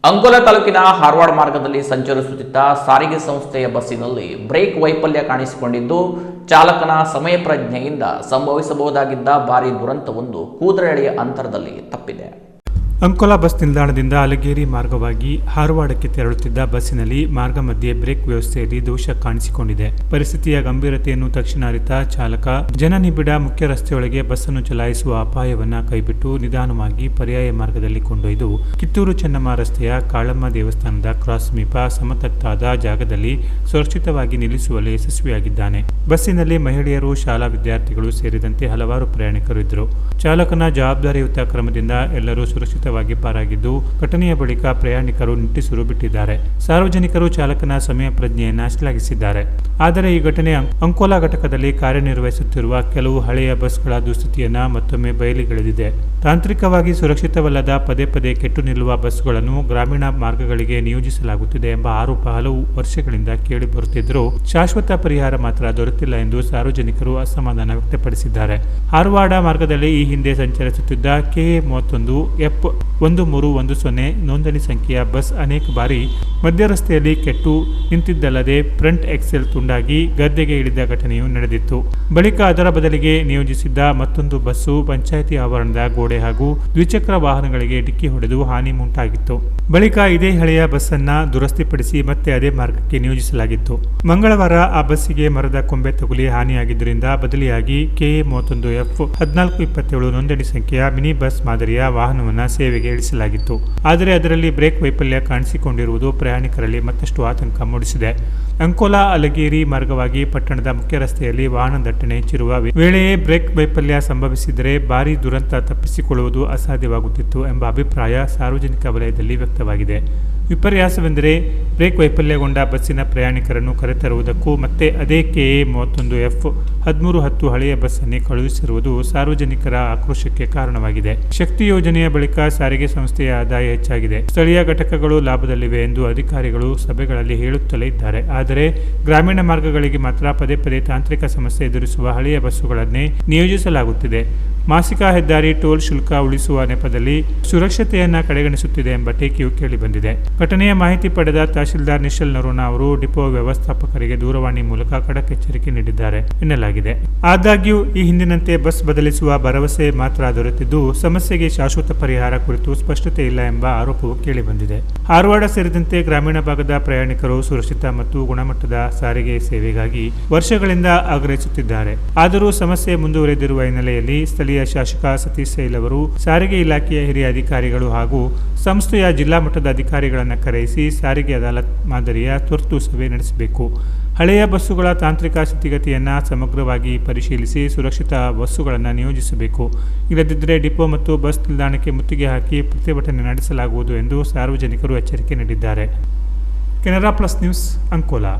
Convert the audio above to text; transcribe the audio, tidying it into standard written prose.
ಅಂಕೋಲಾ ತಾಲೂಕಿನ ಹಾರವಾಡ ಮಾರ್ಗದಲ್ಲಿ ಸಂಚರಿಸುತ್ತಿದ್ದ ಸಾರಿಗೆ ಸಂಸ್ಥೆಯ ಬಸ್ಸಿನಲ್ಲಿ ಬ್ರೇಕ್ ವೈಫಲ್ಯ ಕಾಣಿಸಿಕೊಂಡಿದ್ದು ಚಾಲಕನ ಸಮಯ ಪ್ರಜ್ಞೆಯಿಂದ ಸಂಭವಿಸಬಹುದಾಗಿದ್ದ ಭಾರೀ ದುರಂತವೊಂದು ಕೂದರೆಳೆಯ ಅಂತರದಲ್ಲಿ ತಪ್ಪಿದೆ. ಅಂಕೋಲಾ ಬಸ್ ನಿಲ್ದಾಣದಿಂದ ಅಲಗೇರಿ ಮಾರ್ಗವಾಗಿ ಹಾರವಾಡಕ್ಕೆ ತೆರಳುತ್ತಿದ್ದ ಬಸ್ಸಿನಲ್ಲಿ ಮಾರ್ಗ ಮಧ್ಯೆ ಬ್ರೇಕ್ ವ್ಯವಸ್ಥೆಯಲ್ಲಿ ದೋಷ ಕಾಣಿಸಿಕೊಂಡಿದೆ. ಪರಿಸ್ಥಿತಿಯ ಗಂಭೀರತೆಯನ್ನು ತಕ್ಷಣ ಅರಿತ ಚಾಲಕ ಜನನಿಬಿಡ ಮುಖ್ಯ ರಸ್ತೆಯೊಳಗೆ ಬಸ್ಸನ್ನು ಚಲಾಯಿಸುವ ಅಪಾಯವನ್ನ ಕೈಬಿಟ್ಟು ನಿಧಾನವಾಗಿ ಪರ್ಯಾಯ ಮಾರ್ಗದಲ್ಲಿ ಕೊಂಡೊಯ್ದು ಕಿತ್ತೂರು ಚೆನ್ನಮ್ಮ ರಸ್ತೆಯ ಕಾಳಮ್ಮ ದೇವಸ್ಥಾನದ ಕ್ರಾಸ್ ಸಮೀಪ ಸಮತಟ್ಟಾದ ಜಾಗದಲ್ಲಿ ಸುರಕ್ಷಿತವಾಗಿ ನಿಲ್ಲಿಸುವಲ್ಲಿ ಯಶಸ್ವಿಯಾಗಿದ್ದಾನೆ. ಬಸ್ಸಿನಲ್ಲಿ ಮಹಿಳೆಯರು, ಶಾಲಾ ವಿದ್ಯಾರ್ಥಿಗಳು ಸೇರಿದಂತೆ ಹಲವಾರು ಪ್ರಯಾಣಿಕರು ಇದ್ದರು. ಚಾಲಕನ ಜವಾಬ್ದಾರಿಯುತ ಕ್ರಮದಿಂದ ಎಲ್ಲರೂ ಸುರಕ್ಷಿತವಾಗಿ ಪಾರಾಗಿದ್ದು, ಘಟನೆಯ ಬಳಿಕ ಪ್ರಯಾಣಿಕರು ನಿಟ್ಟುಸಿರು ಬಿಟ್ಟಿದ್ದಾರೆ. ಸಾರ್ವಜನಿಕರು ಚಾಲಕನ ಸಮಯ ಪ್ರಜ್ಞೆಯನ್ನ ಶ್ಲಾಘಿಸಿದ್ದಾರೆ. ಆದರೆ ಈ ಘಟನೆ ಅಂಕೋಲಾ ಘಟಕದಲ್ಲಿ ಕಾರ್ಯನಿರ್ವಹಿಸುತ್ತಿರುವ ಕೆಲವು ಹಳೆಯ ಬಸ್ಗಳ ದುಸ್ಥಿತಿಯನ್ನ ಮತ್ತೊಮ್ಮೆ ಬಯಲಿಗೆಳೆದಿದೆ. ತಾಂತ್ರಿಕವಾಗಿ ಸುರಕ್ಷಿತವಲ್ಲದ ಪದೇ ಪದೇ ಕೆಟ್ಟು ನಿಲ್ಲುವ ಬಸ್ಗಳನ್ನು ಗ್ರಾಮೀಣ ಮಾರ್ಗಗಳಿಗೆ ನಿಯೋಜಿಸಲಾಗುತ್ತಿದೆ ಎಂಬ ಆರೋಪ ಹಲವು ವರ್ಷಗಳಿಂದ ಕೇಳಿ ಬರುತ್ತಿದ್ದರೂ ಶಾಶ್ವತ ಪರಿಹಾರ ಮಾತ್ರ ದೊರೆತಿಲ್ಲ ಎಂದು ಸಾರ್ವಜನಿಕರು ಅಸಮಾಧಾನ ವ್ಯಕ್ತಪಡಿಸಿದ್ದಾರೆ. ಹಾರವಾಡ ಮಾರ್ಗದಲ್ಲಿ ಈ ಹಿಂದೆ ಸಂಚರಿಸುತ್ತಿದ್ದ KA-30F1310 ನೋಂದಣಿ ಸಂಖ್ಯೆಯ ಬಸ್ ಅನೇಕ ಬಾರಿ ಮಧ್ಯ ರಸ್ತೆಯಲ್ಲಿ ಕೆಟ್ಟು ನಿಂತಿದ್ದಲ್ಲದೆ ಫ್ರಂಟ್ ಎಕ್ಸೆಲ್ ತುಂಡಾಗಿ ಗದ್ದೆಗೆ ಇಳಿದ ಘಟನೆಯು ನಡೆದಿತ್ತು. ಬಳಿಕ ಅದರ ಬದಲಿಗೆ ನಿಯೋಜಿಸಿದ್ದ ಮತ್ತೊಂದು ಬಸ್ಸು ಪಂಚಾಯಿತಿ ಆವರಣದ ಗೋಡೆ ಹಾಗೂ ದ್ವಿಚಕ್ರ ವಾಹನಗಳಿಗೆ ಡಿಕ್ಕಿ ಹೊಡೆದು ಹಾನಿ ಉಂಟಾಗಿತ್ತು. ಬಳಿಕ ಇದೇ ಹಳೆಯ ಬಸ್ಸನ್ನ ದುರಸ್ತಿಪಡಿಸಿ ಮತ್ತೆ ಅದೇ ಮಾರ್ಗಕ್ಕೆ ನಿಯೋಜಿಸಲಾಗಿತ್ತು. ಮಂಗಳವಾರ ಆ ಬಸ್ಸಿಗೆ ಮರದ ಕೊಂಬೆ ತಗುಲಿ ಹಾನಿಯಾಗಿದ್ದರಿಂದ ಬದಲಿಯಾಗಿ KA-30F1427 ನೋಂದಣಿ ಸಂಖ್ಯೆಯ ಮಿನಿ ಬಸ್ ಮಾದರಿಯ ವಾಹನವನ್ನ ಸೇವೆಗೆ ಇಳಿಸಲಾಗಿತ್ತು. ಆದರೆ ಅದರಲ್ಲಿ ಬ್ರೇಕ್ ವೈಫಲ್ಯ ಕಾಣಿಸಿಕೊಂಡಿರುವುದು ಪ್ರಯಾಣಿಕರಲ್ಲಿ ಮತ್ತಷ್ಟು ಆತಂಕ ಮೂಡಿಸಿದೆ. ಅಂಕೋಲಾ ಅಲಗೇರಿ ಮಾರ್ಗವಾಗಿ ಪಟ್ಟಣದ ಮುಖ್ಯ ರಸ್ತೆಯಲ್ಲಿ ವಾಹನ ದಟ್ಟಣೆ ಹೆಚ್ಚಿರುವ ವೇಳೆಯೇ ಬ್ರೇಕ್ ವೈಫಲ್ಯ ಸಂಭವಿಸಿದರೆ ಭಾರೀ ದುರಂತ ತಪ್ಪಿಸಿಕೊಳ್ಳುವುದು ಅಸಾಧ್ಯವಾಗುತ್ತಿತ್ತು ಎಂಬ ಅಭಿಪ್ರಾಯ ಸಾರ್ವಜನಿಕ ವಲಯದಲ್ಲಿ ವ್ಯಕ್ತವಾಗಿದೆ. ವಿಪರ್ಯಾಸವೆಂದರೆ ಬ್ರೇಕ್ ವೈಫಲ್ಯಗೊಂಡ ಬಸ್ಸಿನ ಪ್ರಯಾಣಿಕರನ್ನು ಕರೆತರುವುದಕ್ಕೂ ಮತ್ತೆ ಅದೇ KA-31F1310 ಹಳೆಯ ಬಸ್ಸನ್ನೇ ಕಳುಹಿಸಿರುವುದು ಸಾರ್ವಜನಿಕರ ಆಕ್ರೋಶಕ್ಕೆ ಕಾರಣವಾಗಿದೆ. ಶಕ್ತಿ ಯೋಜನೆಯ ಬಳಿಕ ಸಾರಿಗೆ ಸಂಸ್ಥೆಯ ಆದಾಯ ಹೆಚ್ಚಾಗಿದೆ, ಸ್ಥಳೀಯ ಘಟಕಗಳು ಲಾಭದಲ್ಲಿವೆ ಎಂದು ಅಧಿಕಾರಿಗಳು ಸಭೆಗಳಲ್ಲಿ ಹೇಳುತ್ತಲೇ ಇದ್ದಾರೆ. ಆದರೆ ಗ್ರಾಮೀಣ ಮಾರ್ಗಗಳಿಗೆ ಮಾತ್ರ ಪದೇ ಪದೇ ತಾಂತ್ರಿಕ ಸಮಸ್ಯೆ ಎದುರಿಸುವ ಹಳೆಯ ಬಸ್ಸುಗಳನ್ನೇ ನಿಯೋಜಿಸಲಾಗುತ್ತಿದೆ. ಮಾಸಿಕ ಹೆದ್ದಾರಿ ಟೋಲ್ ಶುಲ್ಕ ಉಳಿಸುವ ನೆಪದಲ್ಲಿ ಸುರಕ್ಷತೆಯನ್ನ ಕಡೆಗಣಿಸುತ್ತಿದೆ ಎಂಬ ಟೀಕೆಯು ಕೇಳಿಬಂದಿದೆ. ಘಟನೆಯ ಮಾಹಿತಿ ಪಡೆದ ತಹಶೀಲ್ದಾರ್ ನಿಶ್ಚಲ್ ನರೋನಾ ಅವರು ಡಿಪೋ ವ್ಯವಸ್ಥಾಪಕರಿಗೆ ದೂರವಾಣಿ ಮೂಲಕ ಖಡಕ್ ಎಚ್ಚರಿಕೆ ನೀಡಿದ್ದಾರೆ ಎನ್ನಲಾಗಿದೆ. ಆದಾಗ್ಯೂ ಈ ಹಿಂದಿನಂತೆ ಬಸ್ ಬದಲಿಸುವ ಭರವಸೆ ಮಾತ್ರ ದೊರೆತಿದ್ದು ಸಮಸ್ಯೆಗೆ ಶಾಶ್ವತ ಪರಿಹಾರ ಕುರಿತು ಸ್ಪಷ್ಟತೆ ಇಲ್ಲ ಎಂಬ ಆರೋಪವು ಕೇಳಿಬಂದಿದೆ. ಹಾರವಾಡ ಸೇರಿದಂತೆ ಗ್ರಾಮೀಣ ಭಾಗದ ಪ್ರಯಾಣಿಕರು ಸುರಕ್ಷಿತ ಮತ್ತು ಗುಣಮಟ್ಟದ ಸಾರಿಗೆ ಸೇವೆಗಾಗಿ ವರ್ಷಗಳಿಂದ ಆಗ್ರಹಿಸುತ್ತಿದ್ದಾರೆ. ಆದರೂ ಸಮಸ್ಯೆ ಮುಂದುವರೆದಿರುವ ಹಿನ್ನೆಲೆಯಲ್ಲಿ ಸ್ಥಳೀಯ ಶಾಸಕ ಸತೀಶ್ ಸೈಲ್ ಅವರು ಸಾರಿಗೆ ಇಲಾಖೆಯ ಹಿರಿಯ ಅಧಿಕಾರಿಗಳು ಹಾಗೂ ಸಂಸ್ಥೆಯ ಜಿಲ್ಲಾ ಮಟ್ಟದ ಅಧಿಕಾರಿಗಳನ್ನು ಕರೆಯಿಸಿ ಸಾರಿಗೆ ಅದಾಲತ್ ಮಾದರಿಯ ತುರ್ತು ಸಭೆ ನಡೆಸಬೇಕು. ಹಳೆಯ ಬಸ್ಸುಗಳ ತಾಂತ್ರಿಕ ಸ್ಥಿತಿಗತಿಯನ್ನು ಸಮಗ್ರವಾಗಿ ಪರಿಶೀಲಿಸಿ ಸುರಕ್ಷಿತ ಬಸ್ಸುಗಳನ್ನು ನಿಯೋಜಿಸಬೇಕು. ಇಲ್ಲದಿದ್ದರೆ ಡಿಪೋ ಮತ್ತು ಬಸ್ ನಿಲ್ದಾಣಕ್ಕೆ ಮುತ್ತಿಗೆ ಹಾಕಿ ಪ್ರತಿಭಟನೆ ನಡೆಸಲಾಗುವುದು ಎಂದು ಸಾರ್ವಜನಿಕರು ಎಚ್ಚರಿಕೆ ನೀಡಿದ್ದಾರೆ. Canara plus news, Ankola.